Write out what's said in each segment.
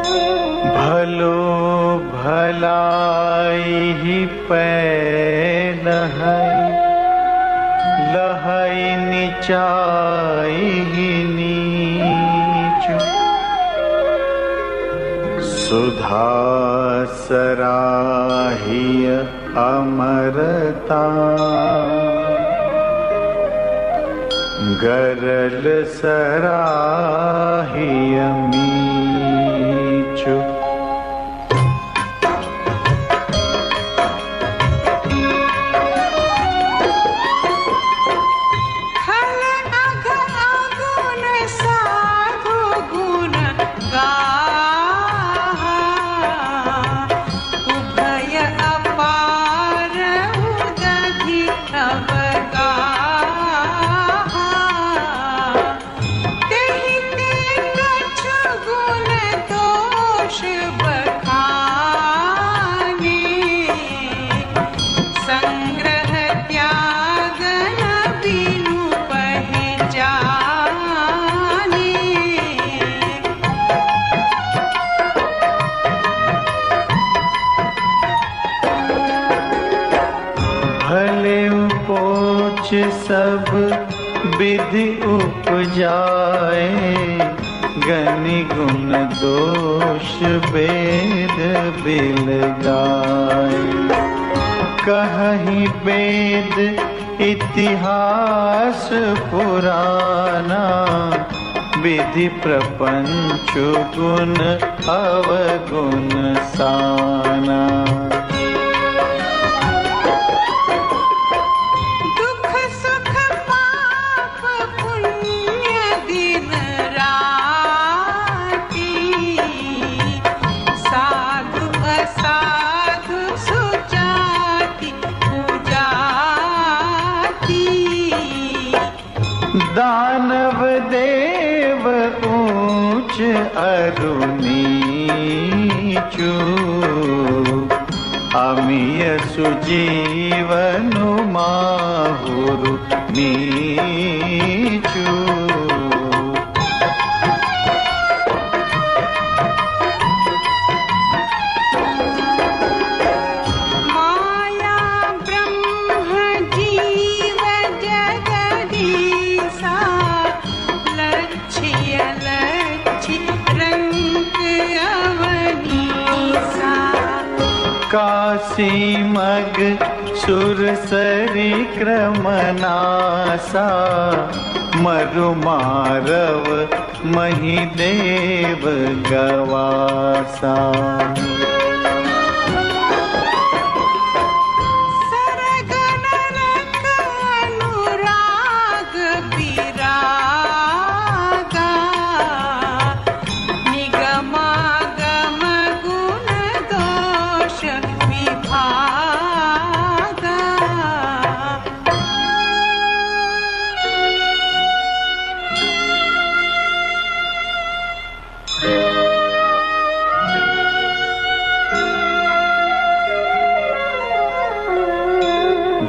भलो भलाई ही पैल है, लहई निचाई ही नीच। सुधा सराहिय अमरता, गरल सराहिय मीच। सब विधि उपजाए, गनि गुण दोष वेद बिल गाए। कहीं वेद इतिहास पुराना, विधि प्रपंच गुण अवगुण साना। दानव देव ऊंच अरु नीचु, अमिय सुजीवनु माहुरु नीचु। काशी मग सुरसरी क्रमनासा, मरु मारव महिदेव गवासा।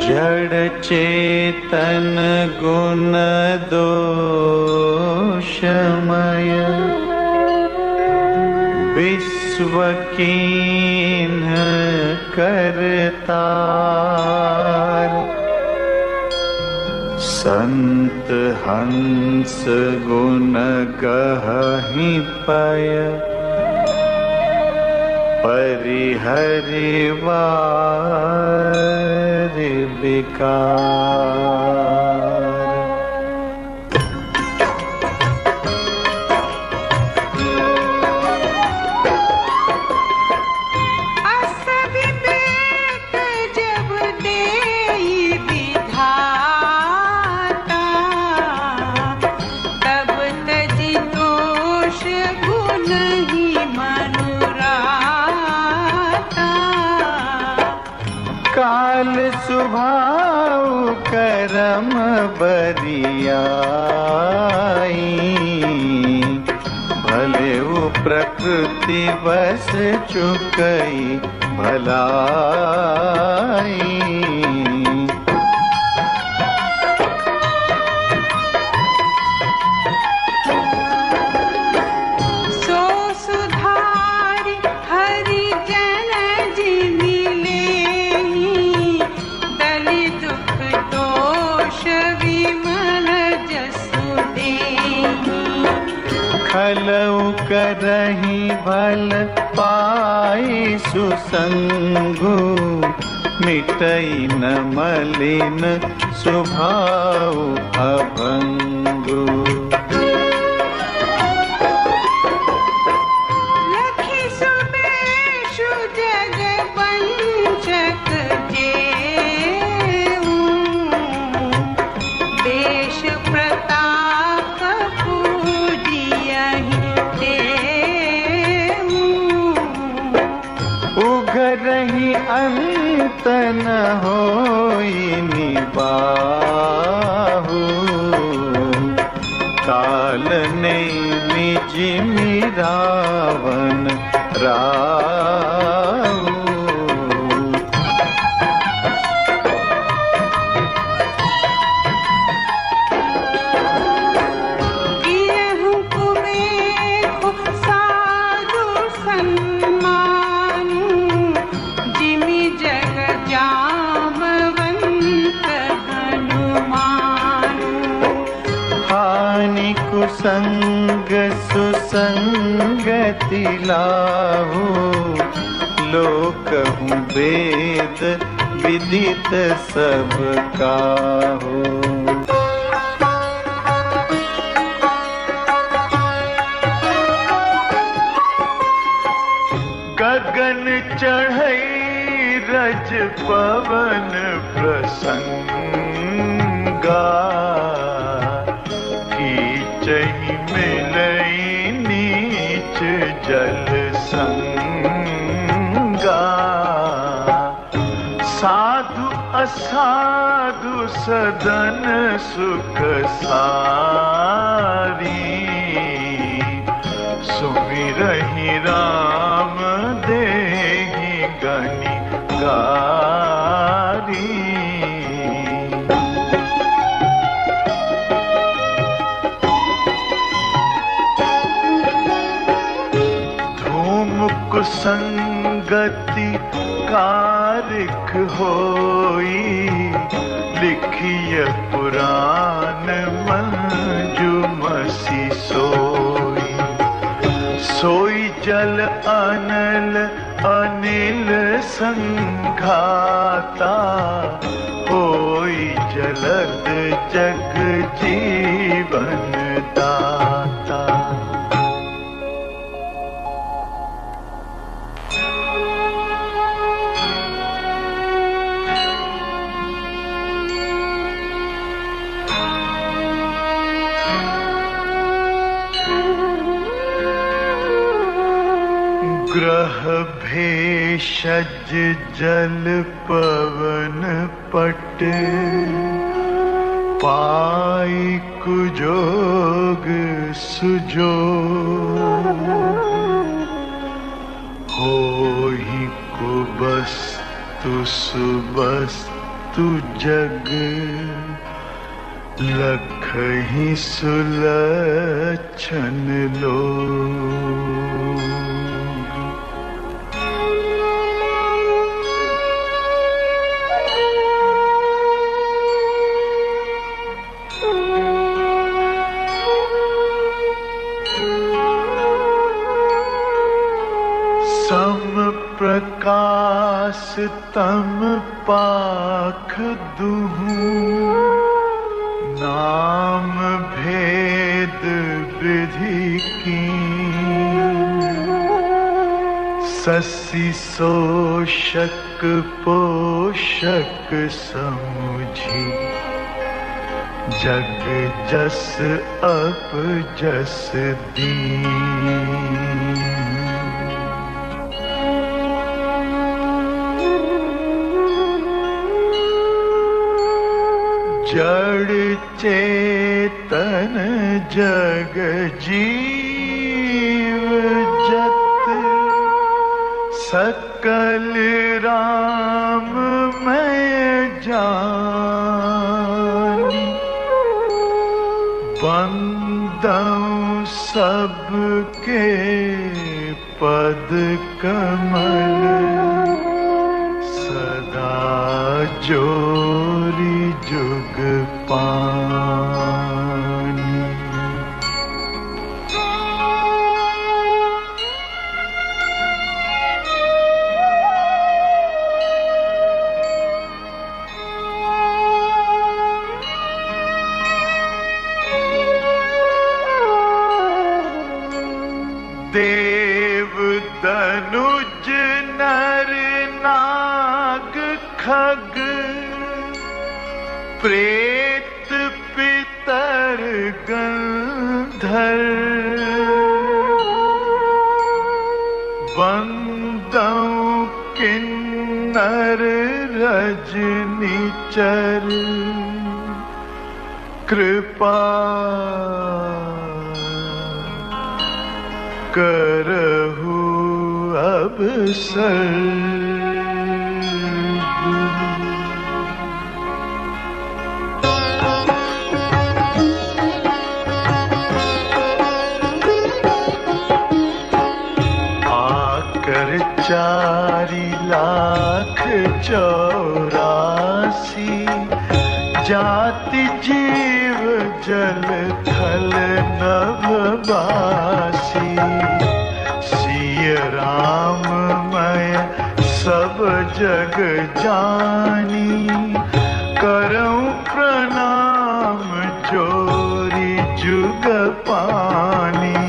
जड़ चेतन गुण दोषमय, विश्व कीन्ह करतार। संत हंस गुण गहहि पय, परिहरिवार विकार। काल सुभाव करम बरियाई, भले वो प्रकृति बस चुकई भलाई। सो सुधा भलऊ करही भल पाई सुसंगु, मिटई न मलिन स्वभाव अभंगु। उघरहि अंत न होई निबाहु, काल ने निज रावण राहु। कुसंग सुसंगति लाहु, लोकहु वेद विदित सब काहू। गगन चढ़ई रज पवन प्रसंगा, कीचहि मिलई नीच जल संगा। साधु असाधु सदन सुख सारी, सुमिरहि राम देहि गनि गारी। कुसंगति कारिक होई, लिखिय पुराण मंजुमसी सोई। सोई जल अनल अनिल संघाता, होई जलद जग जीवन दाता। ग्रह भेषज जल पवन पट, पाई कुजोग सुजोग। होहि कुबस्तु सुबस्तु जग, लखहि सुलक्षण लोग। सम प्रकाश तम पाख दुहु, नाम भेद विधि की। ससी शोषक पोषक समुझी, जग जस अप जस दीन। जड़ चेतन जग जीव जत, सकल राम मैं जानी। बंदऊं सबके पद कमल, सदा जोरी जुग पानी। दनुज नर नाग खग प्रेत पितर गंधर्व बंदौ किन्नर रजनीचर कृपा करहु अवसर। आकर 4,84,000 जाति जीव जल थल नभवासी सिय राम मैं सब जग जानी करऊं प्रणाम जोरी जुग पानी।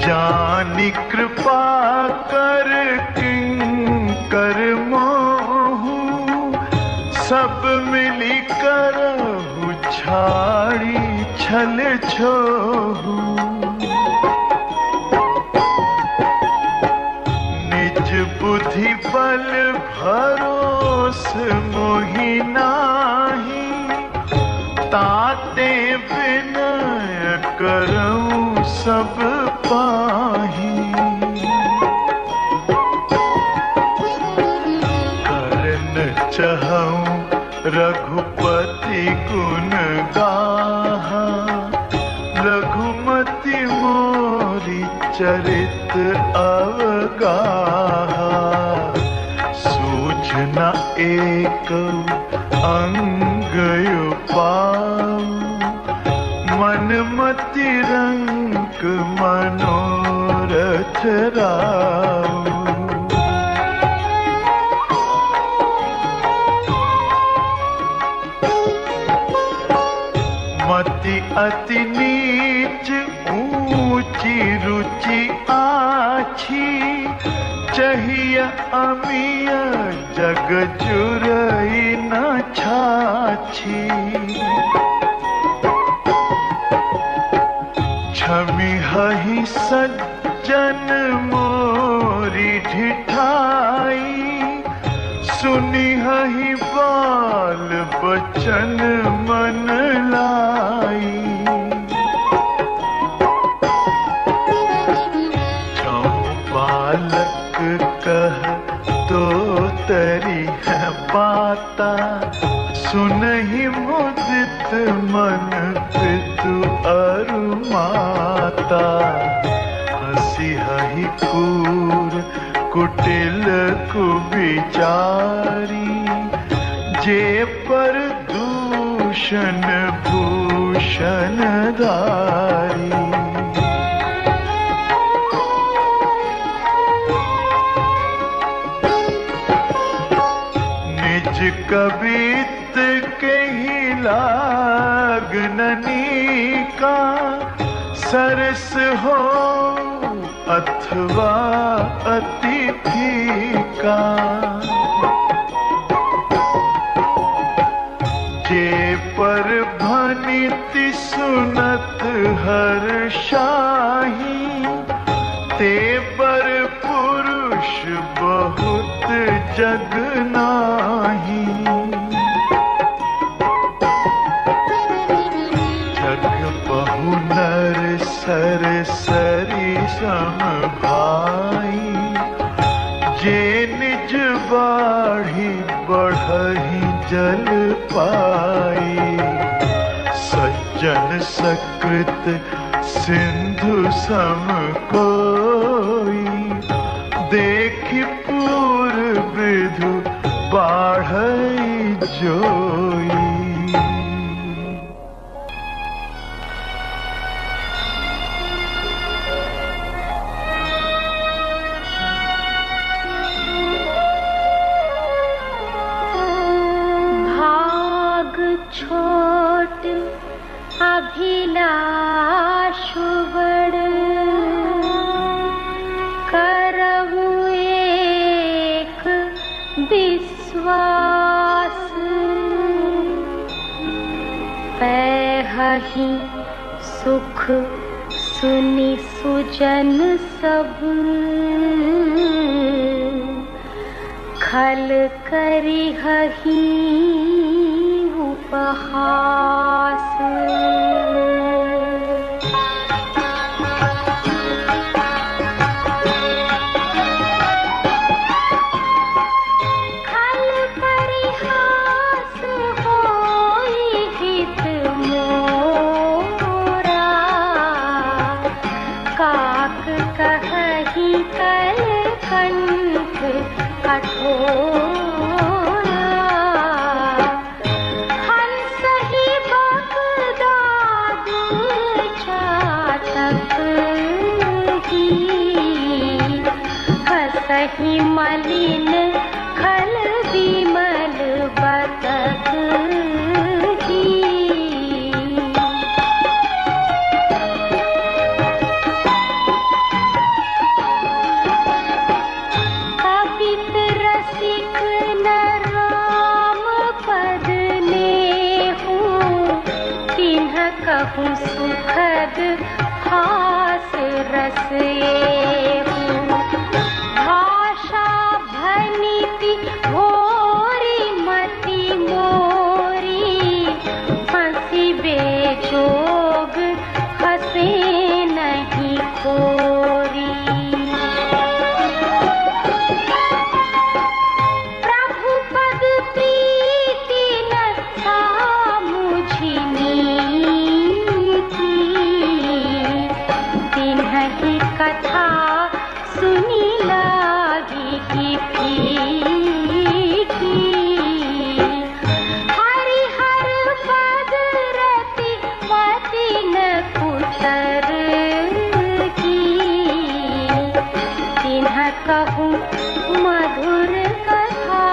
जानी कृपा कर किंकर मोहू सब मिली करहु छाड़ी छल छोहू। निज बुद्धि बल भरोस मोहि नाही ताते विनय करऊं सब पाही। करन चहऊं रघुपति गुण गाहा लघुमति मोरी चरित अवगाहा। सूझ न एक अंग उपाऊ मन मति रंग मनोरथ राऊ। मति अति नीच ऊंची रुचि आछी चाहिए अमिय जग जुरई न छाछी। छमि हहि सज्जन मोरी ढिठाई सुनि हहि बाल बचन मन लाई। जो बालक कह तो तरी है बाता सुनहि मुदित मन पितु अरु माता। हसी हहि कूर कुटिल कुविचारी जे पर दूषण भूषण धारी। निज कबित के ही लागननी का सरस हो अथवा अतिथि का। जे पर भनिति सुनत हर्षाही ते पर पुरुष बहुत जग नाही। जग बहु नर सर सरी सम भाई जे निज बाढ़ी बढ़ही जल पाई। सज्जन सकृत सिंधु सम कोई देखि पूर्व विधु बाढ़ई जोई। छोड़ कोट अभिलाष बड़ करहु एक विश्वास पैहि सुख सुनि सुजन सब खल करिहहि उपहास सही मलिन खल विमल बतक ही कवित रसिक न राम पद नेहु तिन्ह कहूँ सुखद हास रस भोरी मति मोरी हंसी बेजोग हंसे नहीं खोरी प्रभु पद प्रीति न था मुझनी की तिन्हि कथा सुनी लागी की कहूँ मधुर कथा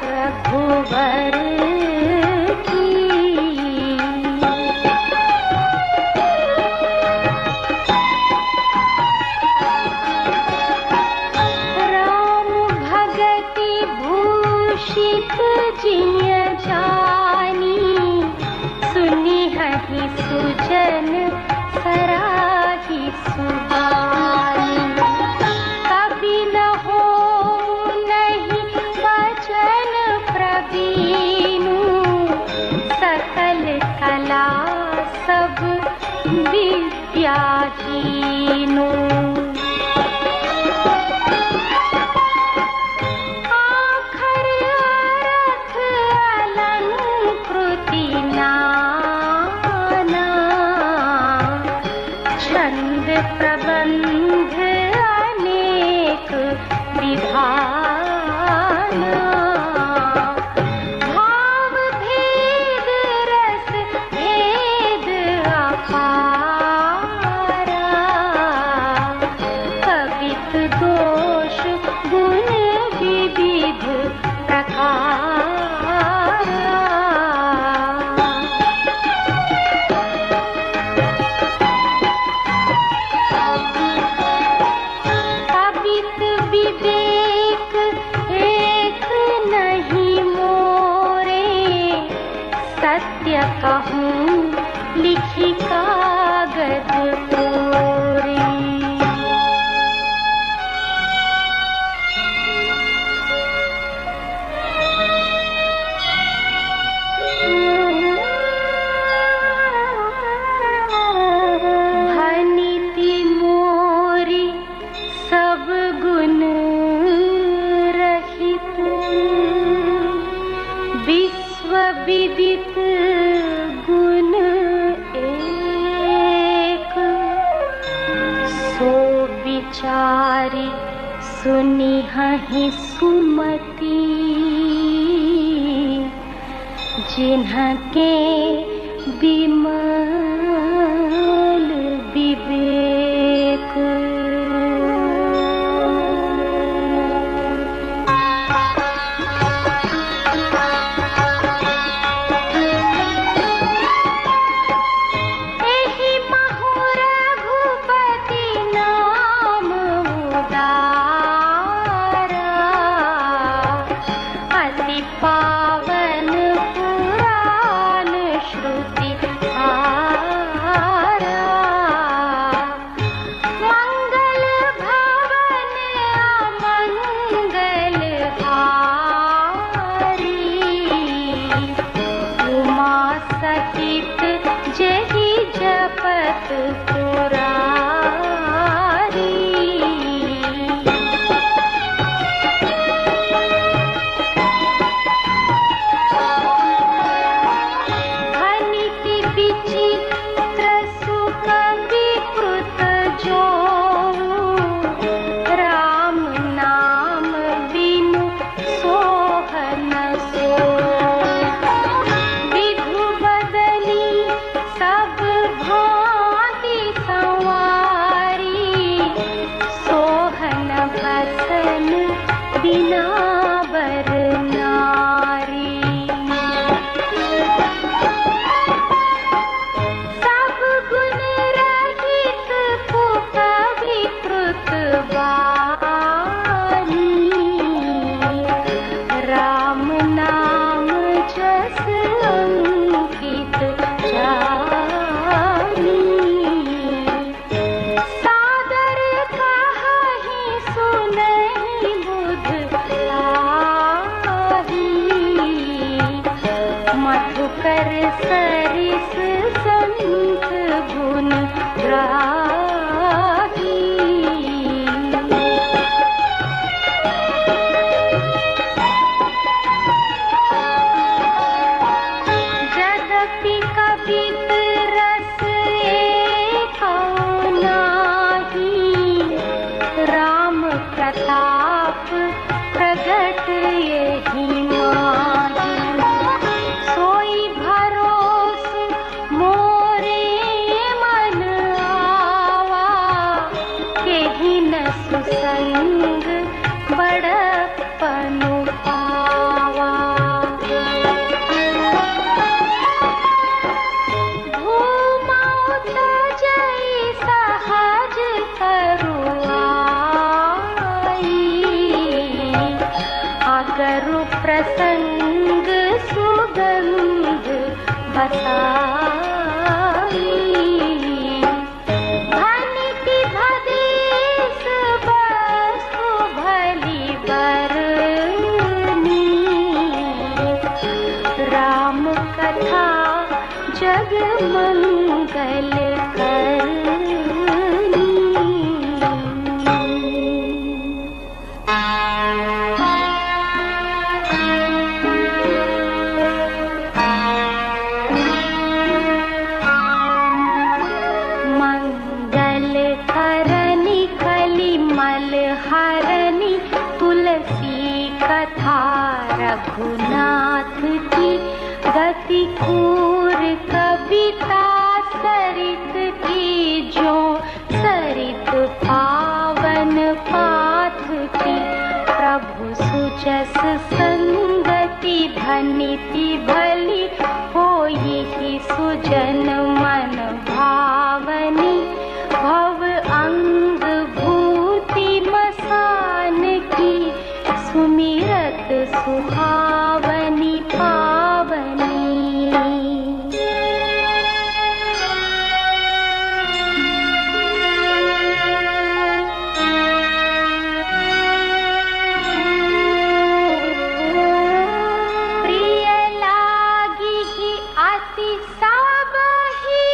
रघुवर की राम भगति भूषित जिय जानी सुनी हहि सुजन सराही सुहानी सकल कला सब विद्याहीनो आखर अर्थ अलंकृति नाना छंद प्रबंध अनेक विधाना दोष गुण विविध प्रकार अबित विवेक एक नहीं मोरे सत्य कहूँ लिखी कागज तोरे विदित गुण एक सो विचारी सुनिहि सुमति जिन्हके विमल विवेक जही जपत पुरारी। धनिति विचित्र सुख विकृत जो, राम नाम बिनु सोहन सो। विधु बदली सब भांति संवारी, सोहन भसन बिना बर नारी। सब गुण रहित कुक विकृत वाणी, राम नाम जस अंकित जानी। सादर कहि सुनहि बुध लाही, मधुकर सरिस संत गुण ग्राही। यद्यपि कवित रस एको नाही, राम प्रताप प्रगट यही माही। सोई भरोस मोरे मन आवा, केहि न सुसंग बड़पन पावा। धूमौ तजै सहज करुआई, अगरु प्रसंग सुगंध बसाई। धनिति भदेस वस्तु भली बरनी, राम कथा जग मंगल करनी। मंगल करनी कली मल हरनी, तुलसी कथा रघुनाथ की। गति कूर कविता सरित की जो, सरित पावन पाथ की। प्रभु सुजस संगति धनिति भली, होई ही सुजन मन भावनी। भव अंग भूति मसान की, सुमिरत सुहावनी पावनी। प्रिय लागी ही अति सबहि,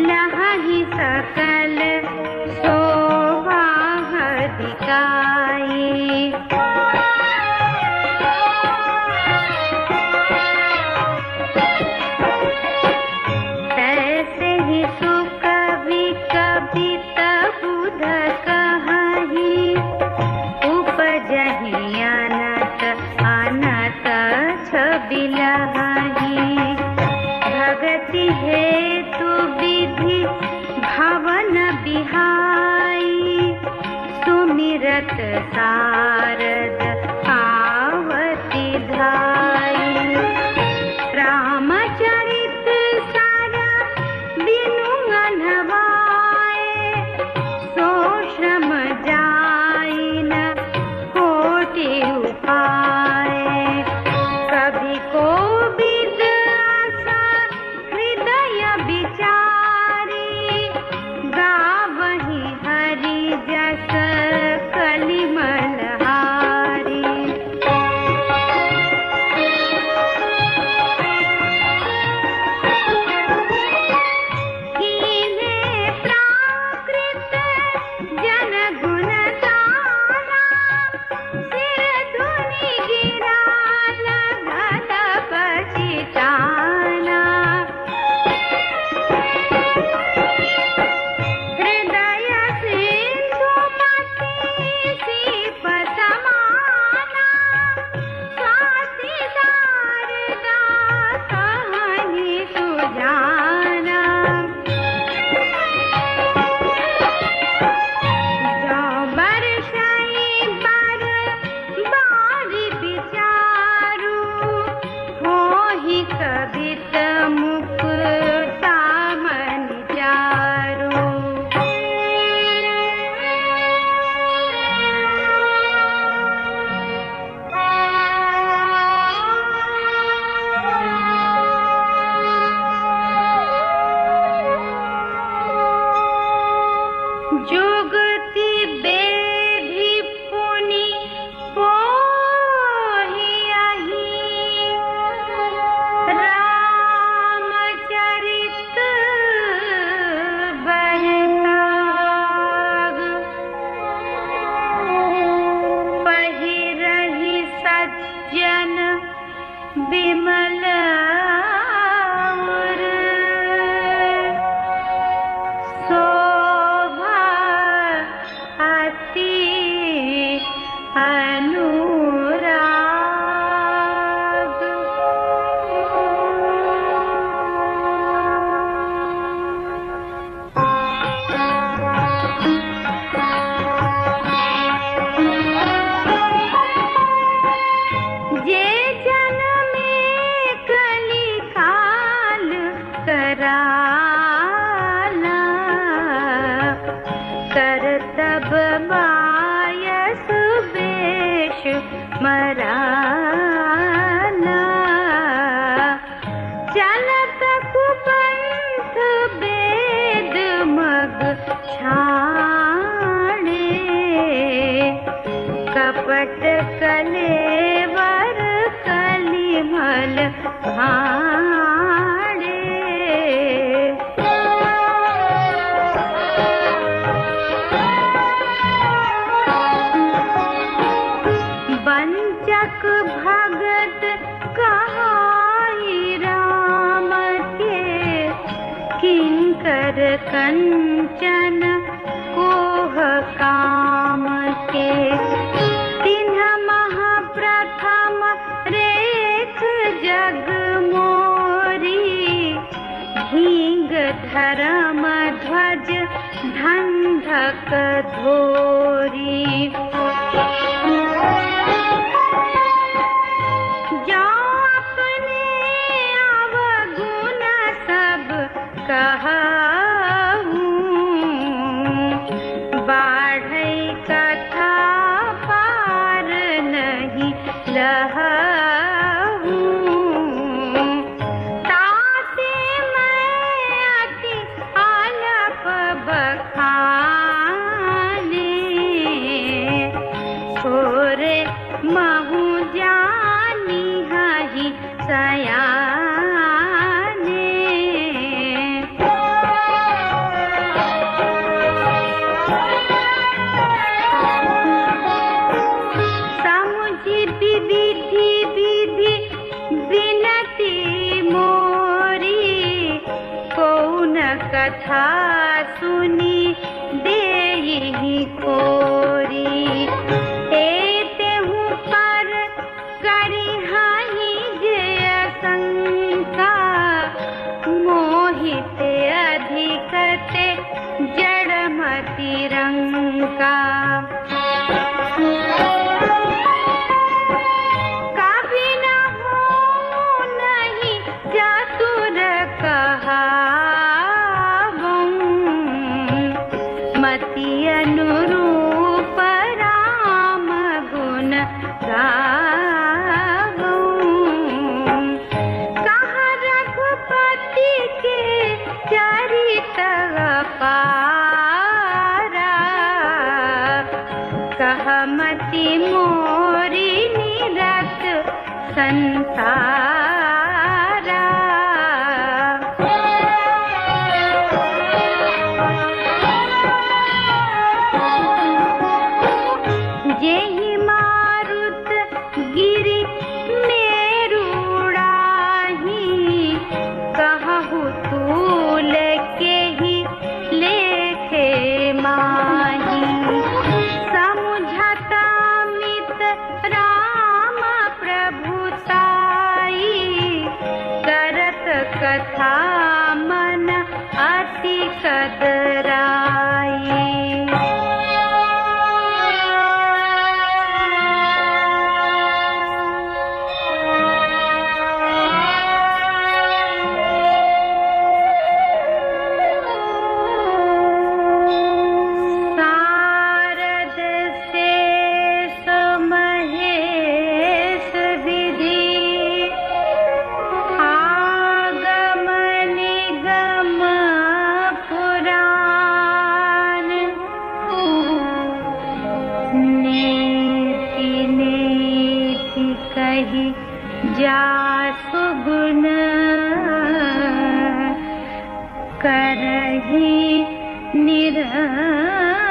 लहहि सकल शोभा दिखाई। तैसे ही सुख कभी कभी बुध कहि, उपजहि अनत अनत छबिलहि। भगति हेतु विधि भवन बिहाई, सुमिरत शारद आवती धाई। रामचरित सारा बिनु अनवाए, सो श्रम जाई न कोटि उपाय। कभी को विद आशा हृदय विचारी, गावहि हरि जस कलिमल हारी। कीन्हे प्राकृत जन गुण गाना, सिर धुनि गिरा लगल पछिताना। हृदय सिंधु मति सीप समाना, स्वाति शारदा कहहि सुजाना। जो बरसई बर बारी विचारू, होहि कबित मुक्ता मन चारू। जुगति बेधि पुनि पोहियहि, रामचरित बरताग। पहिरहि सज्जन विमल उर, शोभा अति अनुराग। जे जन में कली काल कराला, करतब बायस बेश मराला। चलत कुपंथ वेद मग छाणे, कपट कलेवर कलिमल भाणे। वंचक भगत कहाई राम के, किंकर कंचन कोह काम के। तिन्ह महाप्रथम रेख जग मोरी, हींग धर्म ध्वज धंधक धोरी। जो अपने अवगुण सब कहूँ, बाढ़ई कथा पार नहीं लहूँ। ताते मैं अति आलप बखाने, कथा सुनी देहि कोरी एतेहु पर करिहाहि जे शंका मोहित अधिकते जड़मति रंका कभी न हो नहीं चतुर कहावं मति अनुरूप राम गुण गावं कहाँ रघुपति के चरित अपारा कहमति मोरी निरत संसारा जेहि मारुत गिरि मेरुड़ाही कहहु तूल केहि लेखे माही समुझता मित राम प्रभुताई करत कथा मन अति कदराई शारद शेष महेश विधि आगम निगम पुराण नीति नीति कही जासु गुण करहि निरंजन